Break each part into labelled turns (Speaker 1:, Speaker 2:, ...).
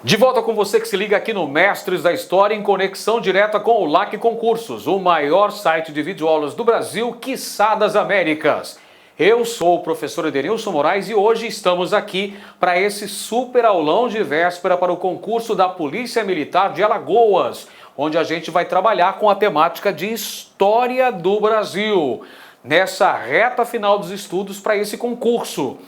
Speaker 1: De volta com você que se liga aqui no Mestres da História, em conexão direta com o LAC Concursos, o maior site de videoaulas do Brasil, quiçá das Américas. Eu sou o professor Edenilson Moraes e hoje estamos aqui para esse super aulão de véspera para o concurso da Polícia Militar de Alagoas, onde a gente vai trabalhar com a temática de História do Brasil, nessa reta final dos estudos para esse concurso.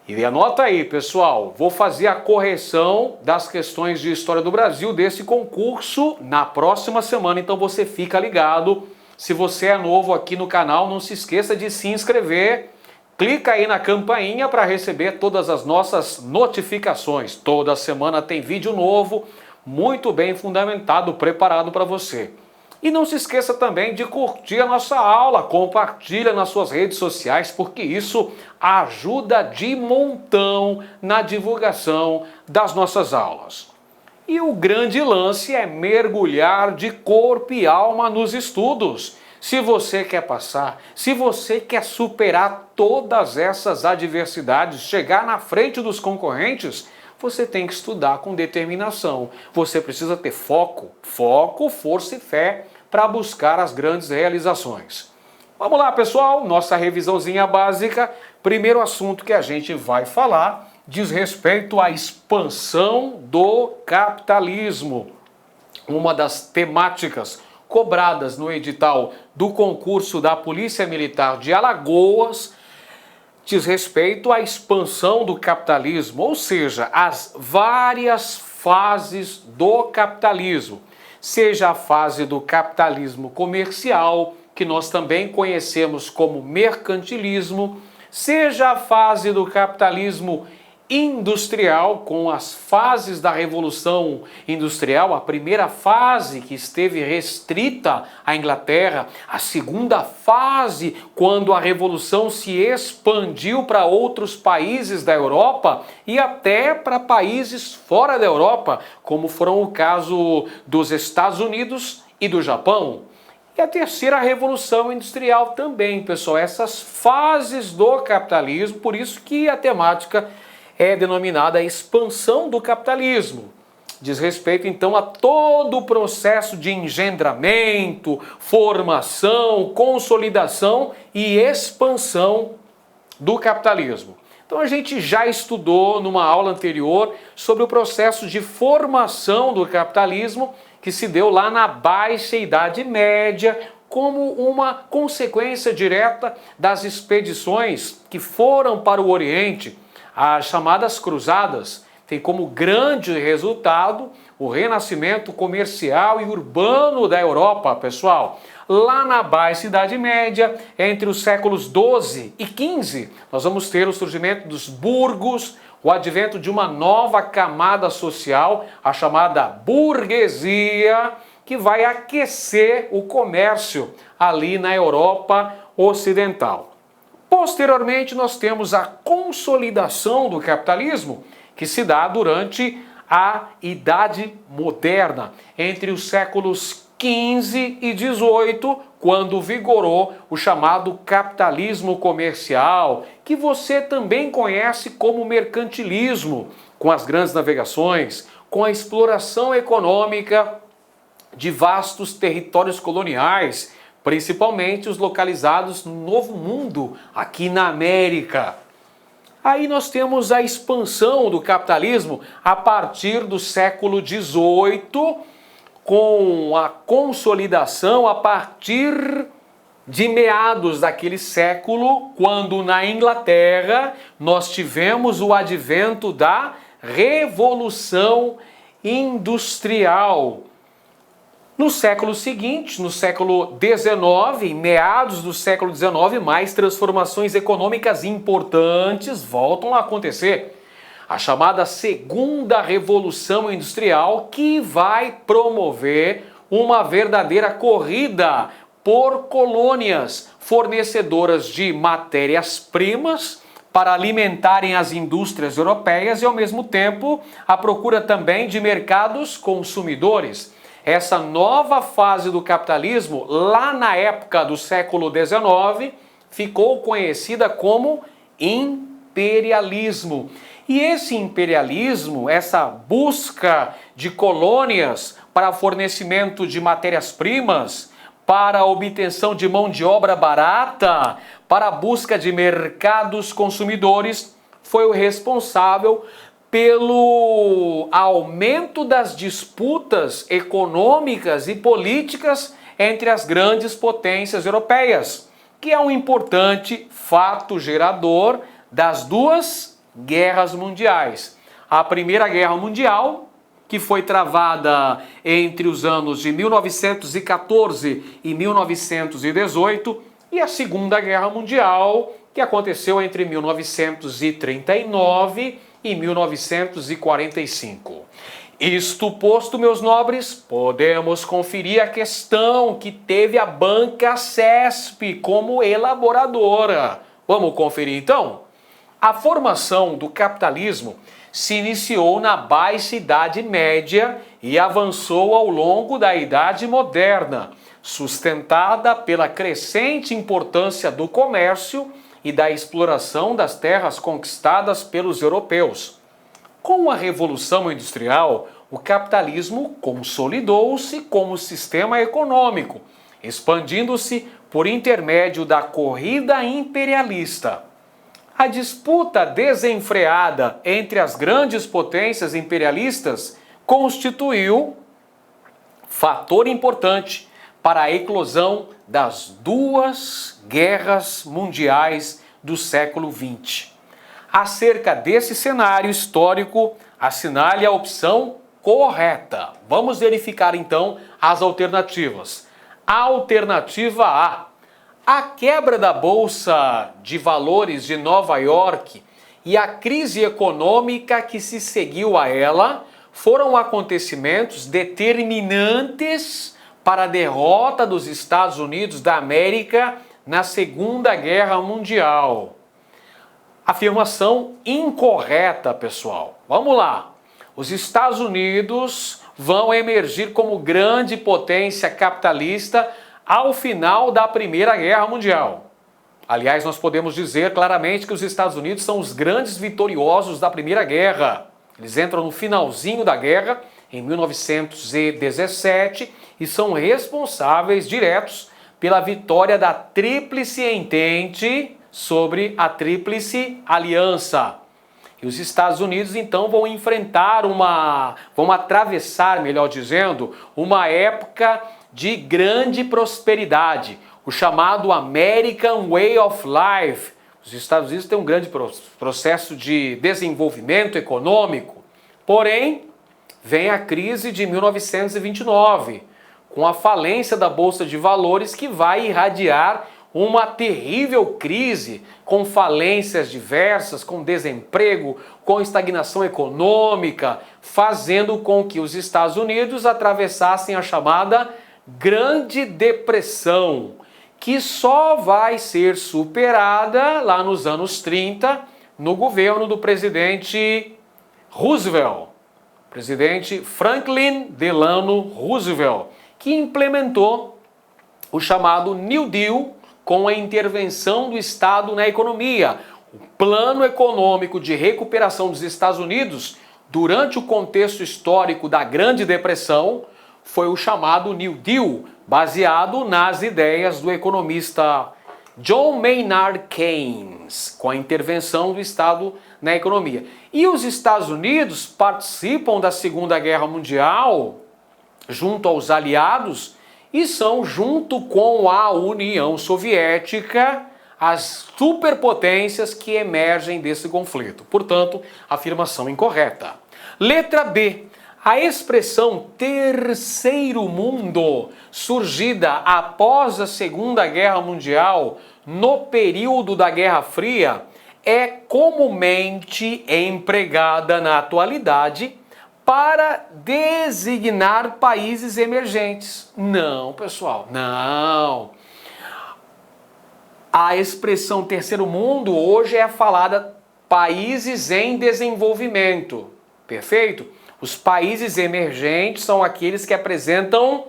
Speaker 1: E anota aí, pessoal, vou fazer a correção das questões de História do Brasil desse concurso na próxima semana, então você fica ligado. Se você é novo aqui no canal, não se esqueça de se inscrever, clica aí na campainha para receber todas as nossas notificações. Toda semana tem vídeo novo, muito bem fundamentado, preparado para você. E não se esqueça também de curtir a nossa aula, compartilha nas suas redes sociais, porque isso ajuda de montão na divulgação das nossas aulas. E o grande lance é mergulhar de corpo e alma nos estudos. Se você quer passar, se você quer superar todas essas adversidades, chegar na frente dos concorrentes, você tem que estudar com determinação. Você precisa ter foco, força e fé para buscar as grandes realizações. Vamos lá, pessoal, nossa revisãozinha básica. Primeiro assunto que a gente vai falar diz respeito à expansão do capitalismo. Uma das temáticas cobradas no edital do concurso da Polícia Militar de Alagoas diz respeito à expansão do capitalismo, ou seja, as várias fases do capitalismo. Seja a fase do capitalismo comercial, que nós também conhecemos como mercantilismo, seja a fase do capitalismo industrial, com as fases da Revolução Industrial, a primeira fase que esteve restrita à Inglaterra, a segunda fase quando a Revolução se expandiu para outros países da Europa e até para países fora da Europa, como foram o caso dos Estados Unidos e do Japão. E a terceira Revolução Industrial também, pessoal, essas fases do capitalismo, por isso que a temática é denominada expansão do capitalismo. Diz respeito, então, a todo o processo de engendramento, formação, consolidação e expansão do capitalismo. Então, a gente já estudou numa aula anterior sobre o processo de formação do capitalismo que se deu lá na Baixa Idade Média, como uma consequência direta das expedições que foram para o Oriente, as chamadas cruzadas. Tem como grande resultado o renascimento comercial e urbano da Europa, pessoal. Lá na Baixa Idade Média, entre os séculos XII e XV, nós vamos ter o surgimento dos burgos, o advento de uma nova camada social, a chamada burguesia, que vai aquecer o comércio ali na Europa Ocidental. Posteriormente, nós temos a consolidação do capitalismo, que se dá durante a Idade Moderna, entre os séculos XV e XVIII, quando vigorou o chamado capitalismo comercial, que você também conhece como mercantilismo, com as grandes navegações, com a exploração econômica de vastos territórios coloniais, principalmente os localizados no Novo Mundo, aqui na América. Aí nós temos a expansão do capitalismo a partir do século XVIII, com a consolidação a partir de meados daquele século, quando na Inglaterra nós tivemos o advento da Revolução Industrial. No século seguinte, no século XIX, em meados do século XIX, mais transformações econômicas importantes voltam a acontecer. A chamada Segunda Revolução Industrial, que vai promover uma verdadeira corrida por colônias fornecedoras de matérias-primas para alimentarem as indústrias europeias e, ao mesmo tempo, a procura também de mercados consumidores. Essa nova fase do capitalismo, lá na época do século XIX, ficou conhecida como imperialismo. E esse imperialismo, essa busca de colônias para fornecimento de matérias-primas, para a obtenção de mão de obra barata, para a busca de mercados consumidores, foi o responsável pelo aumento das disputas econômicas e políticas entre as grandes potências europeias, que é um importante fato gerador das duas guerras mundiais. A Primeira Guerra Mundial, que foi travada entre os anos de 1914 e 1918, e a Segunda Guerra Mundial, que aconteceu entre 1939 e 1945. Isto posto, meus nobres, podemos conferir a questão que teve a banca CESP como elaboradora. Vamos conferir então? A formação do capitalismo se iniciou na Baixa Idade Média e avançou ao longo da Idade Moderna, sustentada pela crescente importância do comércio e da exploração das terras conquistadas pelos europeus. Com a Revolução Industrial, o capitalismo consolidou-se como sistema econômico, expandindo-se por intermédio da corrida imperialista. A disputa desenfreada entre as grandes potências imperialistas constituiu fator importante para a eclosão das duas guerras mundiais do século XX. Acerca desse cenário histórico, assinale a opção correta. Vamos verificar então as alternativas. Alternativa A. A quebra da Bolsa de Valores de Nova York e a crise econômica que se seguiu a ela foram acontecimentos determinantes para a derrota dos Estados Unidos da América na Segunda Guerra Mundial. Afirmação incorreta, pessoal. Vamos lá. Os Estados Unidos vão emergir como grande potência capitalista ao final da Primeira Guerra Mundial. Aliás, nós podemos dizer claramente que os Estados Unidos são os grandes vitoriosos da Primeira Guerra. Eles entram no finalzinho da guerra, em 1917, e são responsáveis diretos pela vitória da Tríplice Entente sobre a Tríplice Aliança. E os Estados Unidos então vão atravessar, melhor dizendo, uma época de grande prosperidade, o chamado American Way of Life. Os Estados Unidos têm um grande processo de desenvolvimento econômico, porém, vem a crise de 1929, com a falência da Bolsa de Valores que vai irradiar uma terrível crise, com falências diversas, com desemprego, com estagnação econômica, fazendo com que os Estados Unidos atravessassem a chamada Grande Depressão, que só vai ser superada lá nos anos 30, no governo do presidente Roosevelt, presidente Franklin Delano Roosevelt, que implementou o chamado New Deal com a intervenção do Estado na economia. O plano econômico de recuperação dos Estados Unidos durante o contexto histórico da Grande Depressão foi o chamado New Deal, baseado nas ideias do economista John Maynard Keynes, com a intervenção do Estado na economia. E os Estados Unidos participam da Segunda Guerra Mundial junto aos aliados e são, junto com a União Soviética, as superpotências que emergem desse conflito. Portanto, afirmação incorreta. Letra B. A expressão Terceiro Mundo, surgida após a Segunda Guerra Mundial, no período da Guerra Fria, é comumente empregada na atualidade para designar países emergentes. Não, pessoal, não. A expressão Terceiro Mundo hoje é falada países em desenvolvimento, perfeito? Os países emergentes são aqueles que apresentam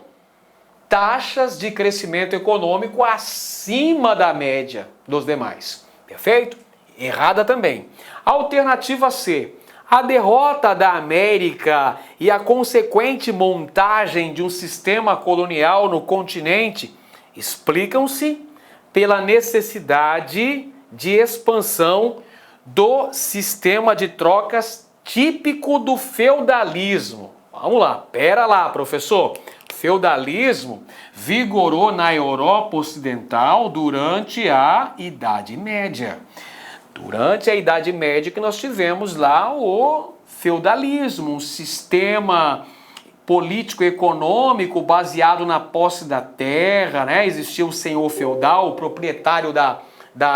Speaker 1: taxas de crescimento econômico acima da média dos demais, perfeito? Errada também. Alternativa C. A derrota da América e a consequente montagem de um sistema colonial no continente explicam-se pela necessidade de expansão do sistema de trocas típico do feudalismo. Vamos lá, pera lá, professor. O feudalismo vigorou na Europa Ocidental durante a Idade Média. Durante a Idade Média que nós tivemos lá o feudalismo, um sistema político-econômico baseado na posse da terra, né? Existia o senhor feudal, o proprietário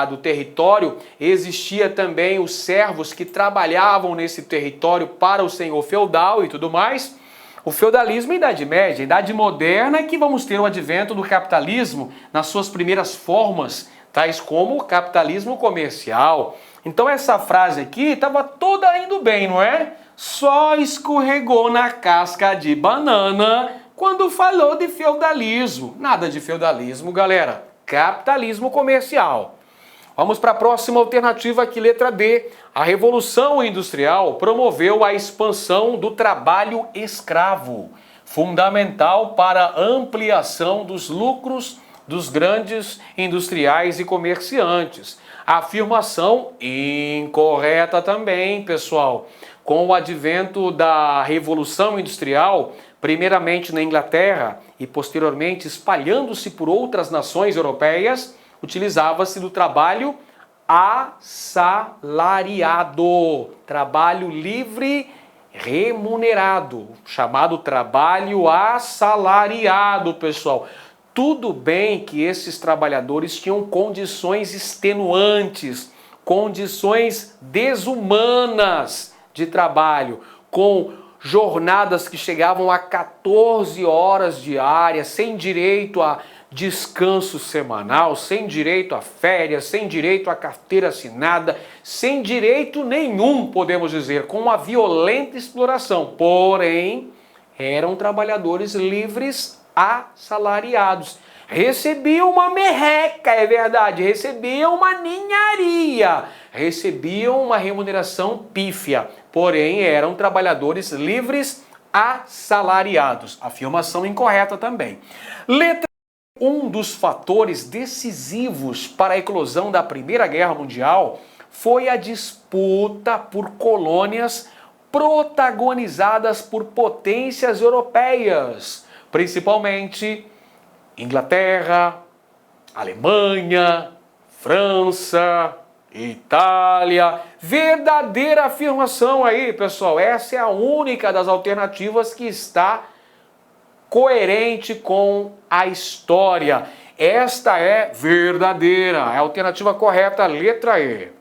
Speaker 1: do território, existia também os servos que trabalhavam nesse território para o senhor feudal e tudo mais. O feudalismo é a Idade Média. A Idade Moderna é que vamos ter o advento do capitalismo nas suas primeiras formas, tais como o capitalismo comercial. Então essa frase aqui estava toda indo bem, não é? Só escorregou na casca de banana quando falou de feudalismo. Nada de feudalismo, galera. Capitalismo comercial. Vamos para a próxima alternativa aqui, letra D. A Revolução Industrial promoveu a expansão do trabalho escravo, fundamental para a ampliação dos lucros dos grandes industriais e comerciantes. Afirmação incorreta também, pessoal. Com o advento da Revolução Industrial, primeiramente na Inglaterra e posteriormente espalhando-se por outras nações europeias, utilizava-se do trabalho assalariado, trabalho livre remunerado, chamado trabalho assalariado, pessoal. Tudo bem que esses trabalhadores tinham condições extenuantes, condições desumanas de trabalho, com jornadas que chegavam a 14 horas diárias, sem direito a descanso semanal, sem direito a férias, sem direito a carteira assinada, sem direito nenhum, podemos dizer, com uma violenta exploração. Porém, eram trabalhadores livres assalariados. Recebiam uma merreca, é verdade, recebiam uma ninharia, recebiam uma remuneração pífia, porém eram trabalhadores livres assalariados. Afirmação incorreta também. Letra. Um dos fatores decisivos para a eclosão da Primeira Guerra Mundial foi a disputa por colônias protagonizadas por potências europeias, principalmente Inglaterra, Alemanha, França, Itália. Verdadeira afirmação aí, pessoal. Essa é a única das alternativas que está coerente com a história. Esta é verdadeira. É a alternativa correta, letra E.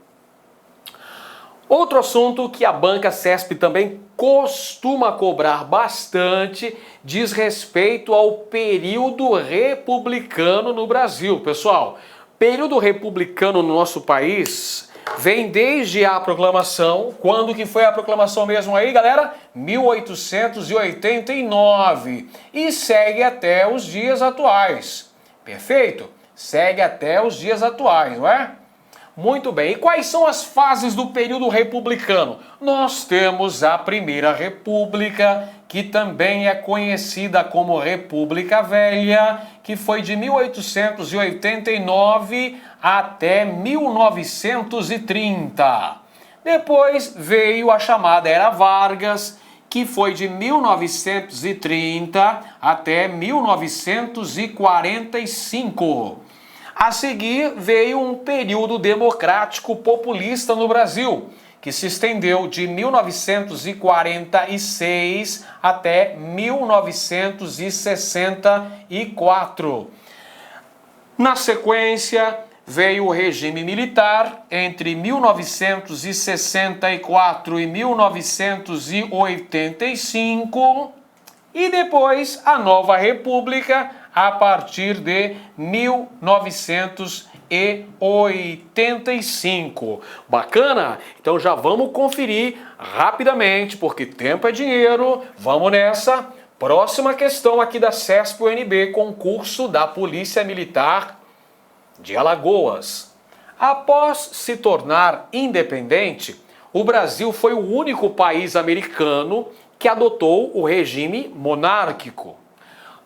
Speaker 1: Outro assunto que a banca CESP também costuma cobrar bastante diz respeito ao período republicano no Brasil. Pessoal, período republicano no nosso país vem desde a proclamação. Quando que foi a proclamação mesmo aí, galera? 1889. E segue até os dias atuais. Perfeito? Segue até os dias atuais, não é? Muito bem. E quais são as fases do período republicano? Nós temos a Primeira República, que também é conhecida como República Velha, que foi de 1889 até 1930. Depois veio a chamada Era Vargas, que foi de 1930 até 1945. A seguir veio um período democrático populista no Brasil, que se estendeu de 1946 até 1964. Na sequência, veio o regime militar entre 1964 e 1985 e depois a nova república a partir de 1985. Bacana? Então já vamos conferir rapidamente, porque tempo é dinheiro. Vamos nessa. Próxima questão aqui da CESP-UNB, concurso da Polícia Militar de Alagoas. Após se tornar independente, o Brasil foi o único país americano que adotou o regime monárquico.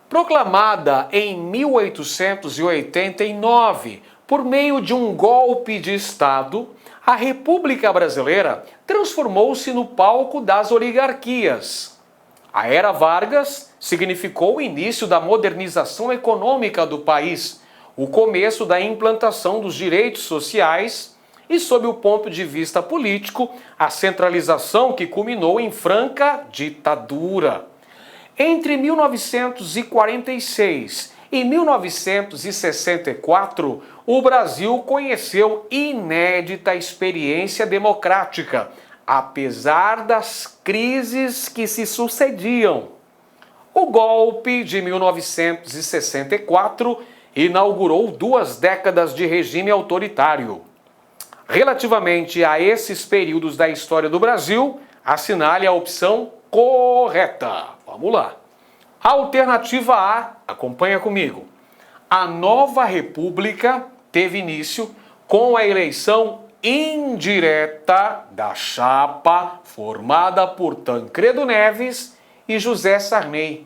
Speaker 1: Proclamada em 1889 por meio de um golpe de Estado, a República Brasileira transformou-se no palco das oligarquias. A Era Vargas significou o início da modernização econômica do país, o começo da implantação dos direitos sociais e, sob o ponto de vista político, a centralização que culminou em franca ditadura. Entre 1946 e 1964, o Brasil conheceu inédita experiência democrática, apesar das crises que se sucediam. O golpe de 1964 inaugurou 2 décadas de regime autoritário. Relativamente a esses períodos da história do Brasil, assinale a opção correta. Vamos lá. Alternativa A, acompanha comigo. A nova república teve início com a eleição indireta da chapa formada por Tancredo Neves e José Sarney.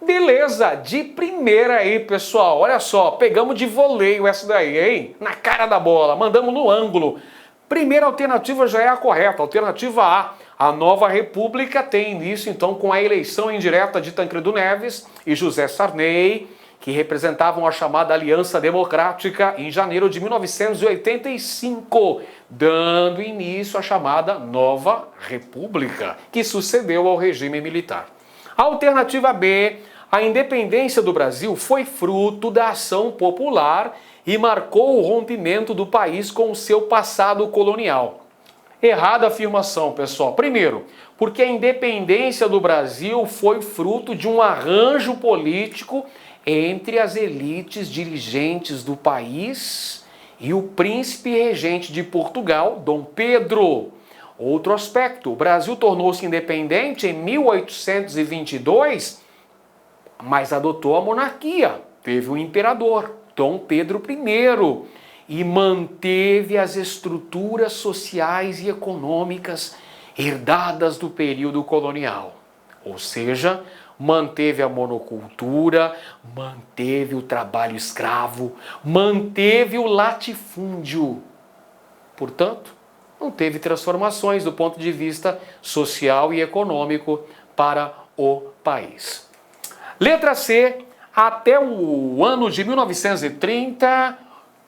Speaker 1: Beleza, de primeira aí, pessoal. Olha só, pegamos de voleio essa daí, hein? Na cara da bola, mandamos no ângulo. Primeira alternativa já é a correta, alternativa A. A nova república tem início, então, com a eleição indireta de Tancredo Neves e José Sarney, que representavam a chamada Aliança Democrática em janeiro de 1985, dando início à chamada Nova República, que sucedeu ao regime militar. Alternativa B, a independência do Brasil foi fruto da ação popular e marcou o rompimento do país com o seu passado colonial. Errada afirmação, pessoal. Primeiro, porque a independência do Brasil foi fruto de um arranjo político entre as elites dirigentes do país e o príncipe regente de Portugal, Dom Pedro. Outro aspecto, o Brasil tornou-se independente em 1822, mas adotou a monarquia. Teve o imperador, Dom Pedro I, e manteve as estruturas sociais e econômicas herdadas do período colonial. Ou seja, manteve a monocultura, manteve o trabalho escravo, manteve o latifúndio. Portanto, não teve transformações do ponto de vista social e econômico para o país. Letra C, até o ano de 1930,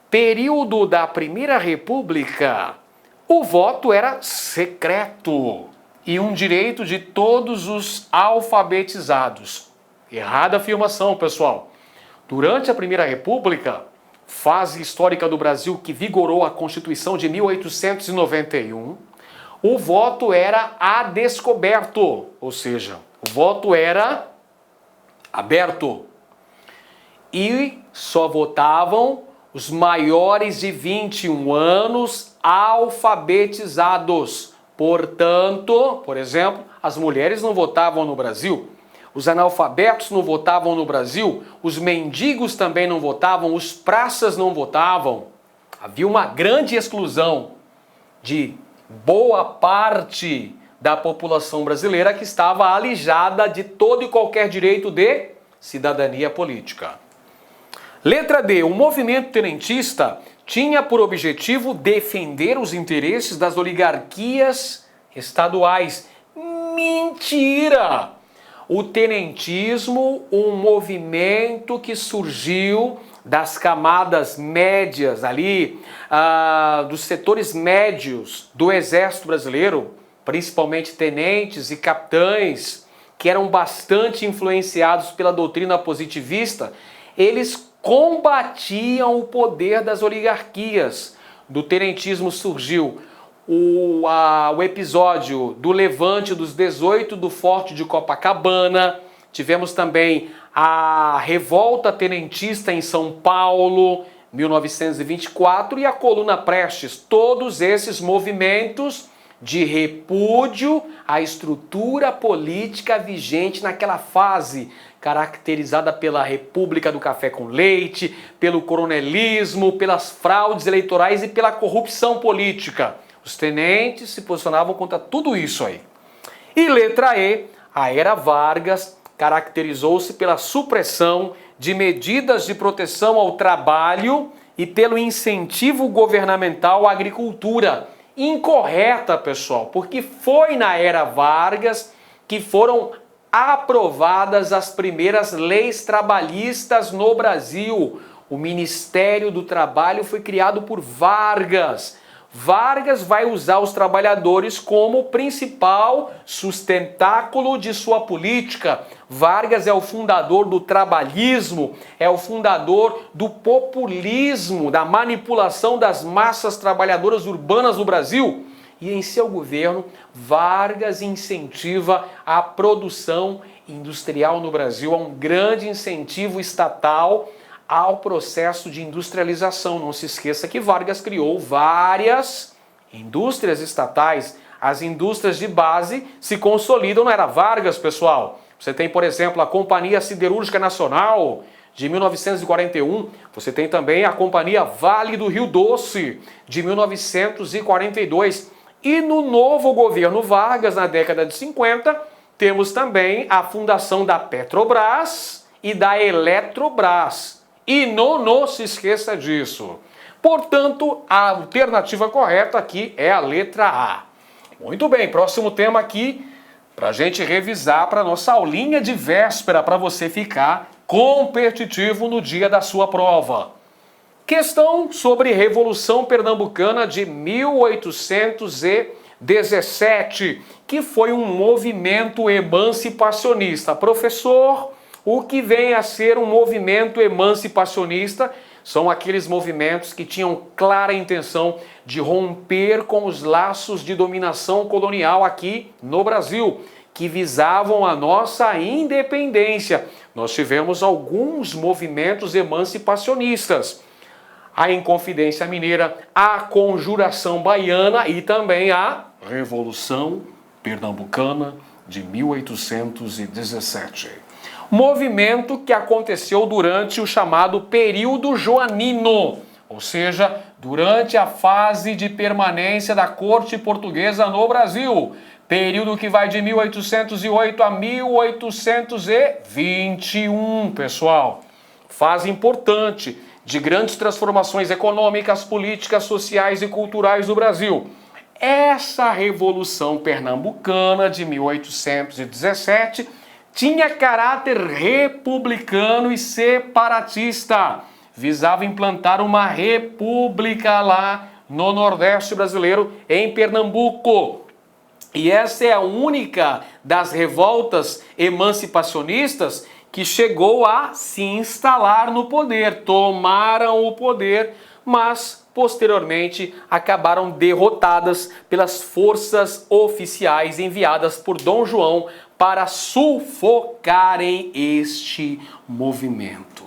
Speaker 1: período da Primeira República, o voto era secreto e um direito de todos os alfabetizados. Errada afirmação, pessoal. Durante a Primeira República, fase histórica do Brasil que vigorou a Constituição de 1891, o voto era a descoberto, ou seja, o voto era aberto. E só votavam os maiores de 21 anos alfabetizados. Portanto, por exemplo, as mulheres não votavam no Brasil, os analfabetos não votavam no Brasil, os mendigos também não votavam, os praças não votavam. Havia uma grande exclusão de boa parte da população brasileira que estava alijada de todo e qualquer direito de cidadania política. Letra D. O movimento tenentista tinha por objetivo defender os interesses das oligarquias estaduais. Mentira! O tenentismo, um movimento que surgiu das camadas médias ali, dos setores médios do Exército Brasileiro, principalmente tenentes e capitães, que eram bastante influenciados pela doutrina positivista. Eles combatiam o poder das oligarquias. Do tenentismo surgiu o episódio do Levante dos 18 do Forte de Copacabana. Tivemos também a revolta tenentista em São Paulo, 1924, e a Coluna Prestes. Todos esses movimentos
Speaker 2: de repúdio à estrutura política vigente naquela fase, caracterizada pela República do Café com Leite, pelo coronelismo, pelas fraudes eleitorais e pela corrupção política. Os tenentes se posicionavam contra tudo isso aí. E letra E, a Era Vargas caracterizou-se pela supressão de medidas de proteção ao trabalho e pelo incentivo governamental à agricultura. Incorreta, pessoal, porque foi na Era Vargas que foram aprovadas as primeiras leis trabalhistas no Brasil. O Ministério do Trabalho foi criado por Vargas. Vargas vai usar os trabalhadores como principal sustentáculo de sua política. Vargas é o fundador do trabalhismo, é o fundador do populismo, da manipulação das massas trabalhadoras urbanas no Brasil. E em seu governo, Vargas incentiva a produção industrial no Brasil, há um grande incentivo estatal ao processo de industrialização. Não se esqueça que Vargas criou várias indústrias estatais. As indústrias de base se consolidam na Era Vargas, pessoal. Você tem, por exemplo, a Companhia Siderúrgica Nacional, de 1941. Você tem também a Companhia Vale do Rio Doce, de 1942. E no novo governo Vargas, na década de 50, temos também a fundação da Petrobras e da Eletrobras. E não se esqueça disso. Portanto, a alternativa correta aqui é a letra A. Muito bem, próximo tema aqui, para a gente revisar para a nossa aulinha de véspera, para você ficar competitivo no dia da sua prova. Questão sobre Revolução Pernambucana de 1817, que foi um movimento emancipacionista. Professor, o que vem a ser um movimento emancipacionista são aqueles movimentos que tinham clara intenção de romper com os laços de dominação colonial aqui no Brasil, que visavam a nossa independência. Nós tivemos alguns movimentos emancipacionistas. A Inconfidência Mineira, a Conjuração Baiana e também a Revolução Pernambucana de 1817. Movimento que aconteceu durante o chamado período joanino, ou seja, durante a fase de permanência da corte portuguesa no Brasil, período que vai de 1808 a 1821, pessoal. Fase importante de grandes transformações econômicas, políticas, sociais e culturais do Brasil. Essa Revolução Pernambucana de 1817 tinha caráter republicano e separatista. Visava implantar uma república lá no Nordeste brasileiro, em Pernambuco. E essa é a única das revoltas emancipacionistas que chegou a se instalar no poder. Tomaram o poder, mas posteriormente acabaram derrotadas pelas forças oficiais enviadas por Dom João para sufocarem este movimento.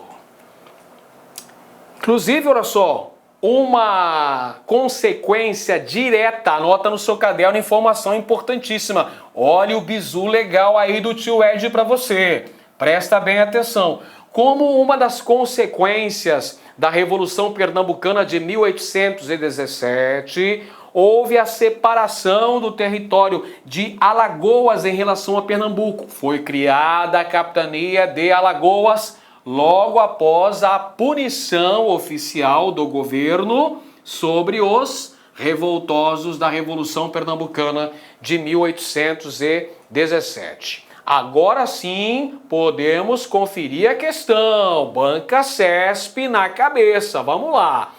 Speaker 2: Inclusive, olha só, uma consequência direta, anota no seu caderno, informação importantíssima. Olha o bizu legal aí do tio Ed para você. Presta bem atenção. Como uma das consequências da Revolução Pernambucana de 1817, houve a separação do território de Alagoas em relação a Pernambuco. Foi criada a Capitania de Alagoas logo após a punição oficial do governo sobre os revoltosos da Revolução Pernambucana de 1817. Agora sim, podemos conferir a questão. Banca CESP na cabeça. Vamos lá.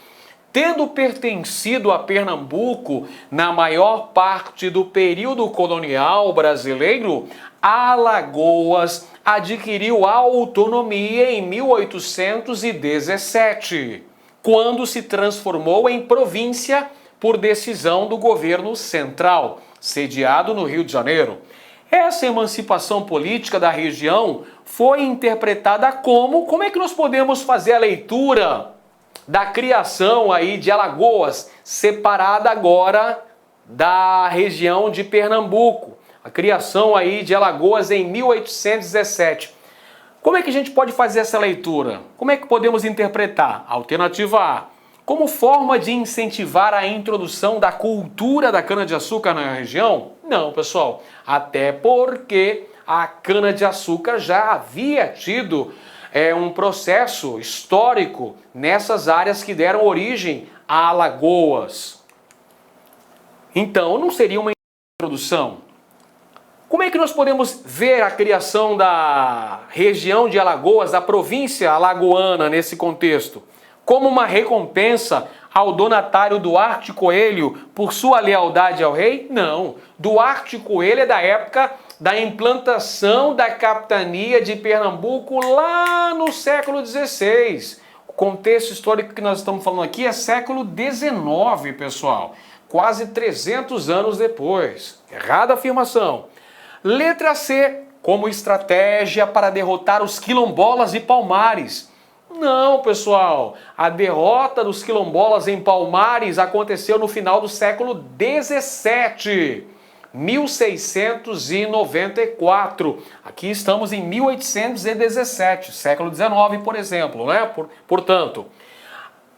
Speaker 2: Tendo pertencido a Pernambuco na maior parte do período colonial brasileiro, Alagoas adquiriu autonomia em 1817, quando se transformou em província por decisão do governo central, sediado no Rio de Janeiro. Essa emancipação política da região foi interpretada como é que nós podemos fazer a leitura da criação aí de Alagoas, separada agora da região de Pernambuco, a criação aí de Alagoas em 1817. Como é que a gente pode fazer essa leitura? Como é que podemos interpretar? Alternativa A, como forma de incentivar a introdução da cultura da cana-de-açúcar na região? Não, pessoal, até porque a cana-de-açúcar já havia tido um processo histórico nessas áreas que deram origem a Alagoas. Então, não seria uma introdução? Como é que nós podemos ver a criação da região de Alagoas, da província alagoana nesse contexto? Como uma recompensa ao donatário Duarte Coelho por sua lealdade ao rei? Não. Duarte Coelho é da época da implantação da capitania de Pernambuco lá no século XVI. O contexto histórico que nós estamos falando aqui é século XIX, pessoal. Quase 300 anos depois. Errada afirmação. Letra C, como estratégia para derrotar os quilombolas e Palmares. Não, pessoal, a derrota dos quilombolas em Palmares aconteceu no final do século XVII, 1694. Aqui estamos em 1817, século XIX, por exemplo, né? Portanto,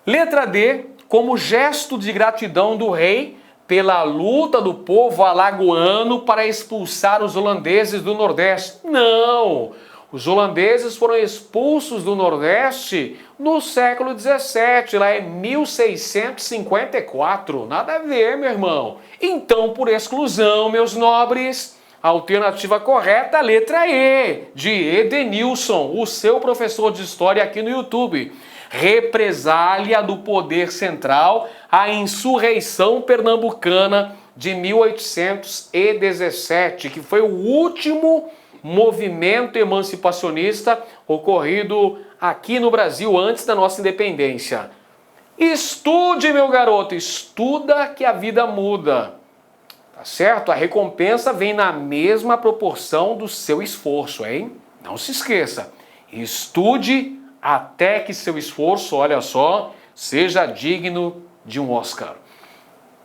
Speaker 2: letra D, como gesto de gratidão do rei pela luta do povo alagoano para expulsar os holandeses do Nordeste. Não! Os holandeses foram expulsos do Nordeste no século XVII, lá em 1654. Nada a ver, meu irmão. Então, por exclusão, meus nobres, a alternativa correta, a letra E, de Edenilson, o seu professor de história aqui no YouTube. Represália do poder central à insurreição pernambucana de 1817, que foi o último movimento emancipacionista ocorrido aqui no Brasil antes da nossa independência. Estude, meu garoto, estuda que a vida muda. Tá certo? A recompensa vem na mesma proporção do seu esforço, hein? Não se esqueça. Estude até que seu esforço, olha só, seja digno de um Oscar.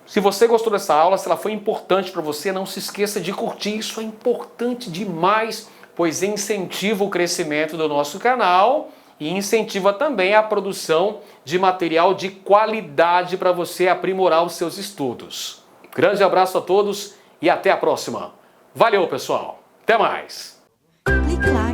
Speaker 2: Se você gostou dessa aula, se ela foi importante para você, não se esqueça de curtir. Isso é importante demais, pois incentiva o crescimento do nosso canal e incentiva também a produção de material de qualidade para você aprimorar os seus estudos. Grande abraço a todos e até a próxima. Valeu, pessoal. Até mais.
Speaker 3: Clique lá